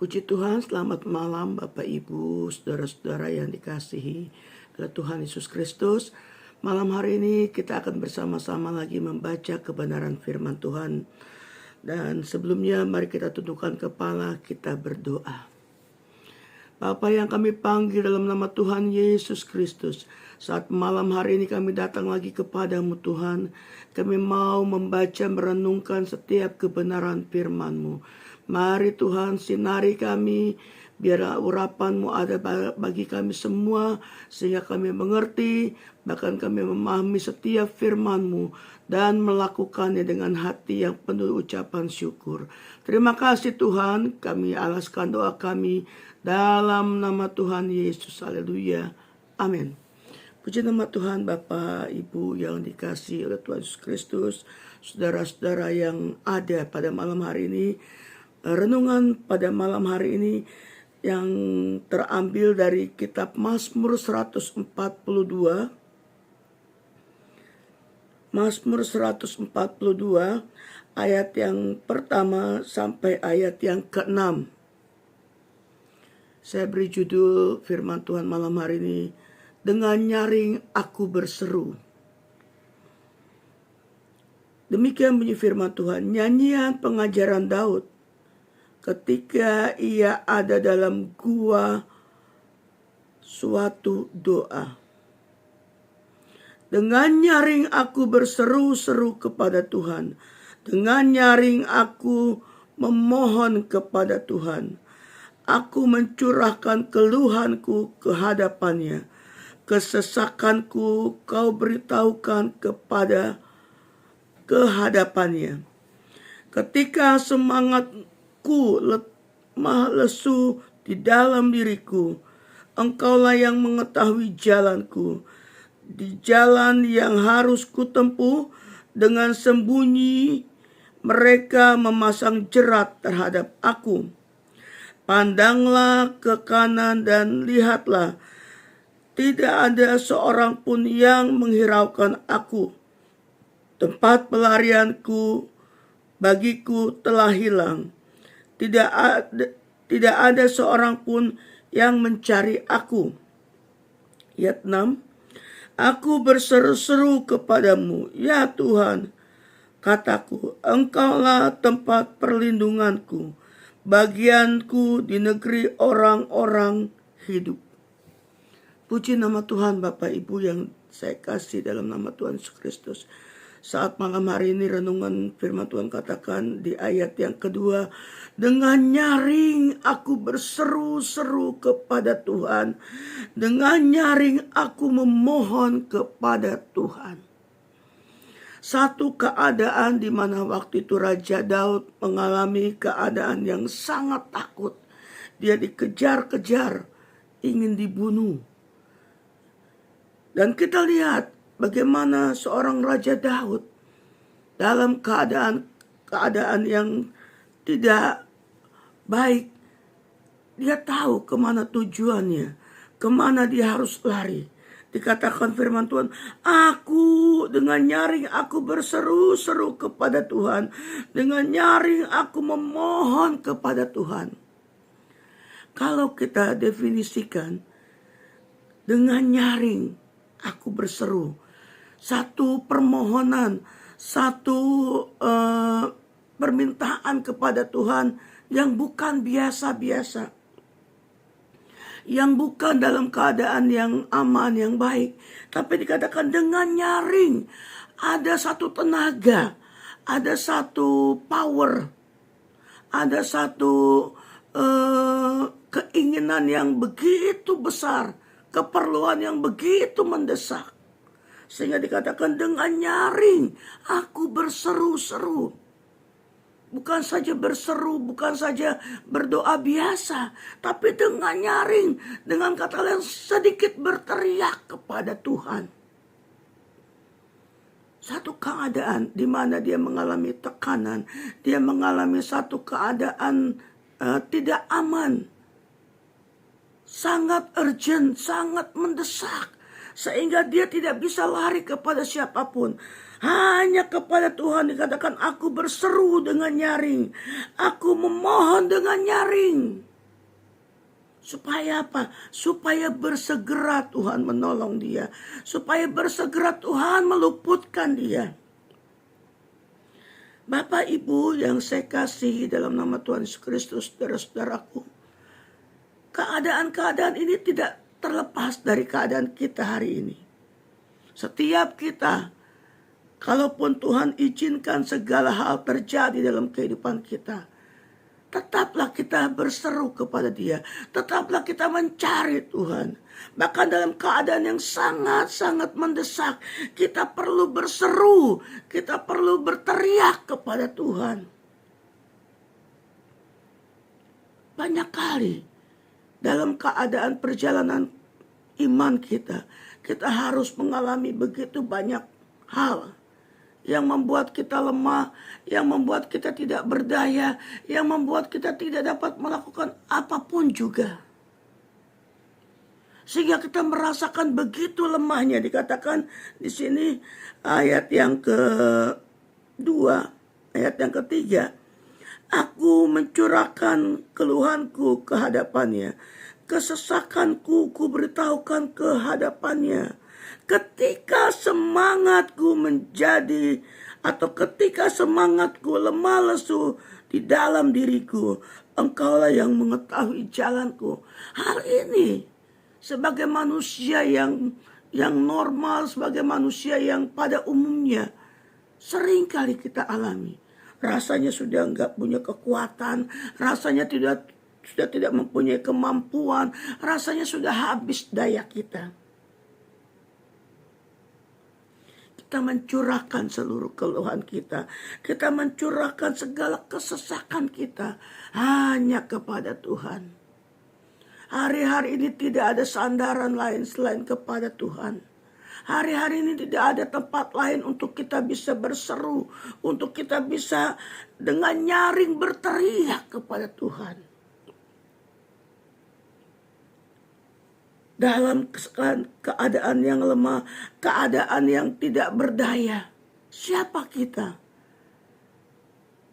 Puji Tuhan, selamat malam Bapak Ibu, saudara-saudara yang dikasihi oleh Tuhan Yesus Kristus. Malam hari ini kita akan bersama-sama lagi membaca kebenaran firman Tuhan. Dan sebelumnya mari kita tundukkan kepala, kita berdoa. Bapa yang kami panggil dalam nama Tuhan Yesus Kristus, saat malam hari ini kami datang lagi kepadamu Tuhan. Kami mau membaca merenungkan setiap kebenaran firman-Mu. Mari Tuhan sinari kami, biar urapan-Mu ada bagi kami semua, sehingga kami mengerti, bahkan kami memahami setiap firman-Mu, dan melakukannya dengan hati yang penuh ucapan syukur. Terima kasih Tuhan, kami alaskan doa kami dalam nama Tuhan Yesus. Haleluya. Amin. Puji nama Tuhan, Bapak, Ibu yang dikasihi oleh Tuhan Yesus Kristus, saudara-saudara yang ada pada malam hari ini. Renungan pada malam hari ini yang terambil dari kitab Mazmur 142. Mazmur 142 ayat yang pertama sampai ayat yang ke-6. Saya beri judul firman Tuhan malam hari ini, dengan nyaring aku berseru. Demikian bunyi firman Tuhan, nyanyian pengajaran Daud ketika ia ada dalam gua suatu doa. Dengan nyaring aku berseru-seru kepada Tuhan. Dengan nyaring aku memohon kepada Tuhan. Aku mencurahkan keluhanku ke hadapannya. Kesesakanku kau beritahukan kepada kehadapannya. Ketika semangatku lemah lesu di dalam diriku, Engkaulah yang mengetahui jalanku. Di jalan yang harus kutempuh, dengan sembunyi mereka memasang jerat terhadap aku. Pandanglah ke kanan dan lihatlah, tidak ada seorang pun yang menghiraukan aku. Tempat pelarianku bagiku telah hilang. Tidak ada seorang pun yang mencari aku. Ayat 6. Aku berseru-seru kepadamu, ya Tuhan, kataku, Engkaulah tempat perlindunganku, bagianku di negeri orang-orang hidup. Puji nama Tuhan, Bapak Ibu yang saya kasih dalam nama Tuhan Yesus Kristus. Saat malam hari ini renungan firman Tuhan katakan di ayat yang kedua, dengan nyaring aku berseru-seru kepada Tuhan. Dengan nyaring aku memohon kepada Tuhan. Satu keadaan di mana waktu itu Raja Daud mengalami keadaan yang sangat takut. Dia dikejar-kejar, ingin dibunuh. Dan kita lihat bagaimana seorang Raja Daud dalam keadaan yang tidak baik. Dia tahu kemana tujuannya, kemana dia harus lari. Dikatakan firman Tuhan, aku dengan nyaring aku berseru-seru kepada Tuhan. Dengan nyaring aku memohon kepada Tuhan. Kalau kita definisikan, dengan nyaring aku berseru. Satu permohonan, satu permintaan kepada Tuhan yang bukan biasa-biasa. Yang bukan dalam keadaan yang aman, yang baik. Tapi dikatakan dengan nyaring. Ada satu tenaga. Ada satu power. Ada satu keinginan yang begitu besar. Keperluan yang begitu mendesak. Sehingga dikatakan dengan nyaring aku berseru-seru. Bukan saja berseru, bukan saja berdoa biasa, tapi dengan nyaring, dengan kata lain sedikit berteriak kepada Tuhan. Satu keadaan di mana dia mengalami tekanan, dia mengalami satu keadaan tidak aman, sangat urgent, sangat mendesak, sehingga dia tidak bisa lari kepada siapapun. Hanya kepada Tuhan dikatakan aku berseru dengan nyaring. Aku memohon dengan nyaring. Supaya apa? Supaya bersegera Tuhan menolong dia. Supaya bersegera Tuhan meluputkan dia. Bapak Ibu yang saya kasihi dalam nama Tuhan Yesus Kristus, saudara-saudaraku. Keadaan-keadaan ini tidak terlepas dari keadaan kita hari ini. Setiap kita, kalaupun Tuhan izinkan segala hal terjadi dalam kehidupan kita, tetaplah kita berseru kepada Dia. Tetaplah kita mencari Tuhan. Bahkan dalam keadaan yang sangat-sangat mendesak, kita perlu berseru, kita perlu berteriak kepada Tuhan. Banyak kali dalam keadaan perjalanan iman kita harus mengalami begitu banyak hal yang membuat kita lemah, yang membuat kita tidak berdaya, yang membuat kita tidak dapat melakukan apapun juga. Sehingga kita merasakan begitu lemahnya. Dikatakan di sini ayat yang kedua, ayat yang ketiga. Aku mencurahkan keluhanku ke hadapannya. Kesesakanku ku beritahukan ke hadapannya. Ketika semangatku menjadi atau ketika semangatku lemah lesu di dalam diriku, Engkaulah yang mengetahui jalanku. Hal ini sebagai manusia yang normal, sebagai manusia yang pada umumnya sering kali kita alami. Rasanya sudah enggak punya kekuatan, rasanya sudah tidak mempunyai kemampuan, rasanya sudah habis daya kita. Kita mencurahkan seluruh keluhan kita. Kita mencurahkan segala kesesakan kita hanya kepada Tuhan. Hari-hari ini tidak ada sandaran lain selain kepada Tuhan. Hari-hari ini tidak ada tempat lain untuk kita bisa berseru, untuk kita bisa dengan nyaring berteriak kepada Tuhan. Dalam keadaan yang lemah, keadaan yang tidak berdaya, siapa kita?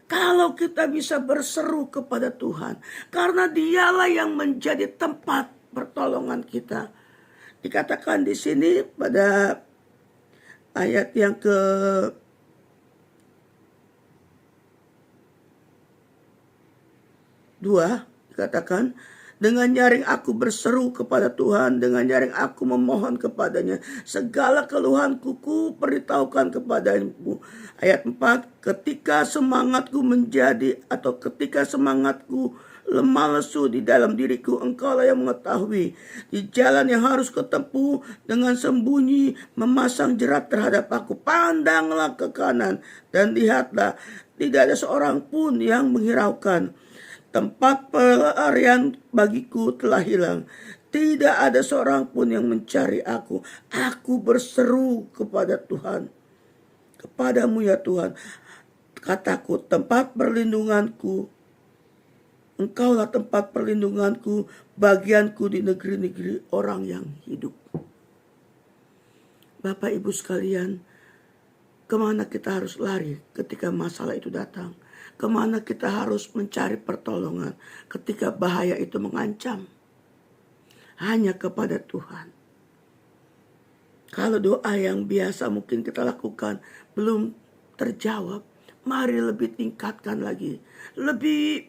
Kalau kita bisa berseru kepada Tuhan, karena Dialah yang menjadi tempat pertolongan kita. Dikatakan di sini pada ayat yang kedua, dikatakan, dengan nyaring aku berseru kepada Tuhan, dengan nyaring aku memohon kepadanya. Segala keluhanku ku beritahukan kepadamu. Ayat 4, ketika semangatku menjadi atau ketika semangatku lemah lesu di dalam diriku, Engkaulah yang mengetahui. Di jalan yang harus kutempuh dengan sembunyi memasang jerat terhadap aku. Pandanglah ke kanan dan lihatlah, tidak ada seorang pun yang menghiraukan. Tempat pelarian bagiku telah hilang. Tidak ada seorang pun yang mencari aku. Aku berseru kepada Tuhan. Kepadamu ya Tuhan. Kataku, tempat perlindunganku. Engkaulah tempat perlindunganku, bagianku di negeri-negeri orang yang hidup. Bapak Ibu sekalian, kemana kita harus lari ketika masalah itu datang? Kemana kita harus mencari pertolongan ketika bahaya itu mengancam? Hanya kepada Tuhan. Kalau doa yang biasa mungkin kita lakukan belum terjawab, mari lebih tingkatkan lagi. Lebih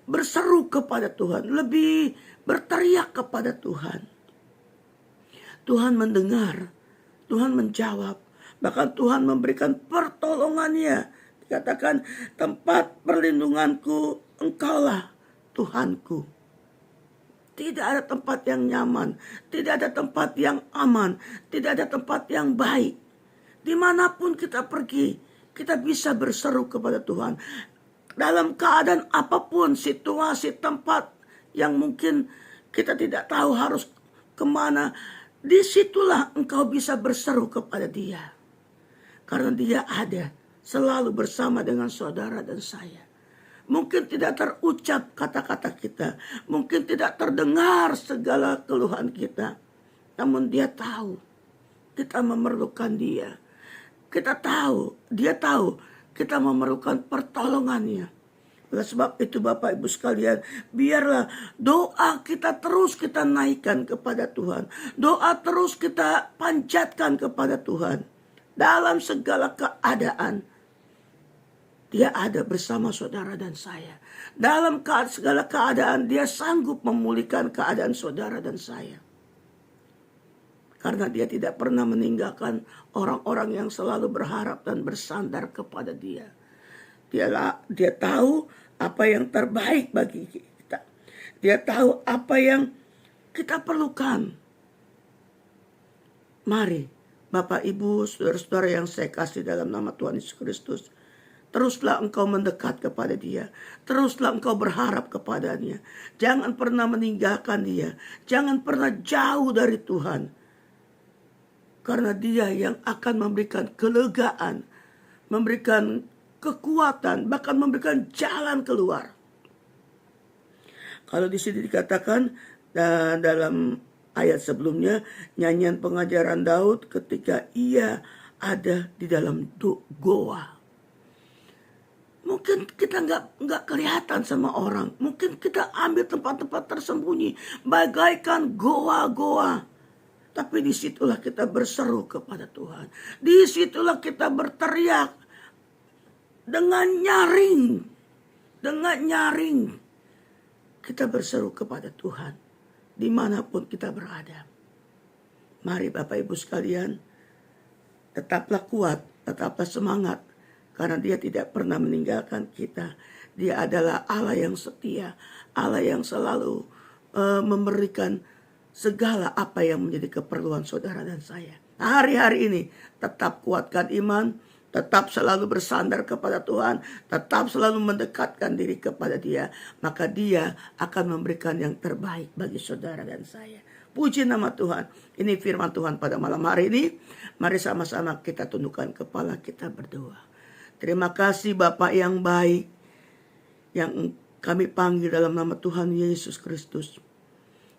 berseru kepada Tuhan, lebih berteriak kepada Tuhan. Tuhan mendengar, Tuhan menjawab, bahkan Tuhan memberikan pertolongannya. Dikatakan, tempat perlindunganku, Engkaulah Tuhanku. Tidak ada tempat yang nyaman, tidak ada tempat yang aman, tidak ada tempat yang baik. Dimanapun kita pergi, kita bisa berseru kepada Tuhan. Dalam keadaan apapun, situasi, tempat yang mungkin kita tidak tahu harus kemana, disitulah engkau bisa berseru kepada Dia. Karena Dia ada selalu bersama dengan saudara dan saya. Mungkin tidak terucap kata-kata kita, mungkin tidak terdengar segala keluhan kita, namun Dia tahu kita memerlukan Dia. Kita tahu, Dia tahu kita memerlukan pertolongannya. Oleh sebab itu Bapak Ibu sekalian, biarlah doa kita terus kita naikkan kepada Tuhan. Doa terus kita panjatkan kepada Tuhan. Dalam segala keadaan, Dia ada bersama saudara dan saya. Dalam segala keadaan, Dia sanggup memulihkan keadaan saudara dan saya. Karena Dia tidak pernah meninggalkan orang-orang yang selalu berharap dan bersandar kepada Dia. Dia tahu apa yang terbaik bagi kita. Dia tahu apa yang kita perlukan. Mari, Bapak, Ibu, saudara-saudara yang saya kasih dalam nama Tuhan Yesus Kristus, teruslah engkau mendekat kepada Dia. Teruslah engkau berharap kepadanya. Jangan pernah meninggalkan Dia. Jangan pernah jauh dari Tuhan. Karena Dia yang akan memberikan kelegaan, memberikan kekuatan, bahkan memberikan jalan keluar. Kalau di sini dikatakan dalam ayat sebelumnya, nyanyian pengajaran Daud ketika ia ada di dalam goa. Mungkin kita nggak kelihatan sama orang. Mungkin kita ambil tempat-tempat tersembunyi, bagaikan goa-goa. Tapi disitulah kita berseru kepada Tuhan. Disitulah kita berteriak dengan nyaring. Dengan nyaring. Kita berseru kepada Tuhan. Dimanapun kita berada. Mari Bapak Ibu sekalian. Tetaplah kuat. Tetaplah semangat. Karena Dia tidak pernah meninggalkan kita. Dia adalah Allah yang setia. Allah yang selalu memberikan segala apa yang menjadi keperluan saudara dan saya. Hari-hari ini tetap kuatkan iman, tetap selalu bersandar kepada Tuhan, tetap selalu mendekatkan diri kepada Dia. Maka Dia akan memberikan yang terbaik bagi saudara dan saya. Puji nama Tuhan. Ini firman Tuhan pada malam hari ini. Mari sama-sama kita tundukkan kepala, kita berdoa. Terima kasih Bapak yang baik, yang kami panggil dalam nama Tuhan Yesus Kristus.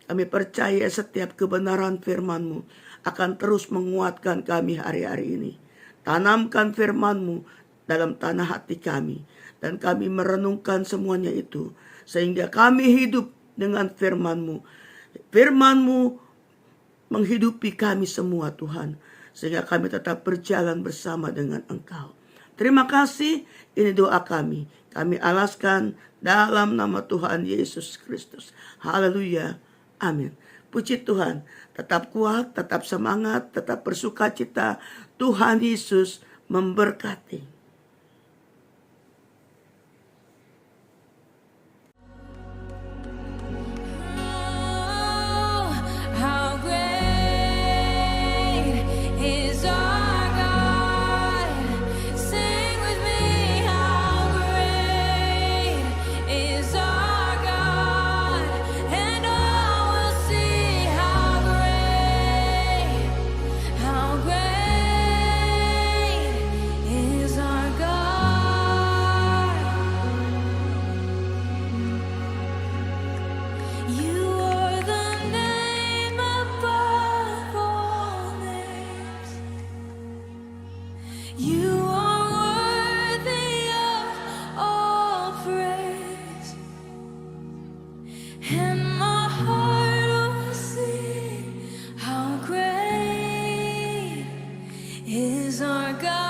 Kami percaya setiap kebenaran firman-Mu akan terus menguatkan kami hari-hari ini. Tanamkan firman-Mu dalam tanah hati kami. Dan kami merenungkan semuanya itu. Sehingga kami hidup dengan firman-Mu. Firman-Mu menghidupi kami semua Tuhan. Sehingga kami tetap berjalan bersama dengan Engkau. Terima kasih, ini doa kami. Kami alaskan dalam nama Tuhan Yesus Kristus. Haleluya. Amin. Puji Tuhan. Tetap kuat, tetap semangat, tetap bersukacita. Tuhan Yesus memberkati. Is our God.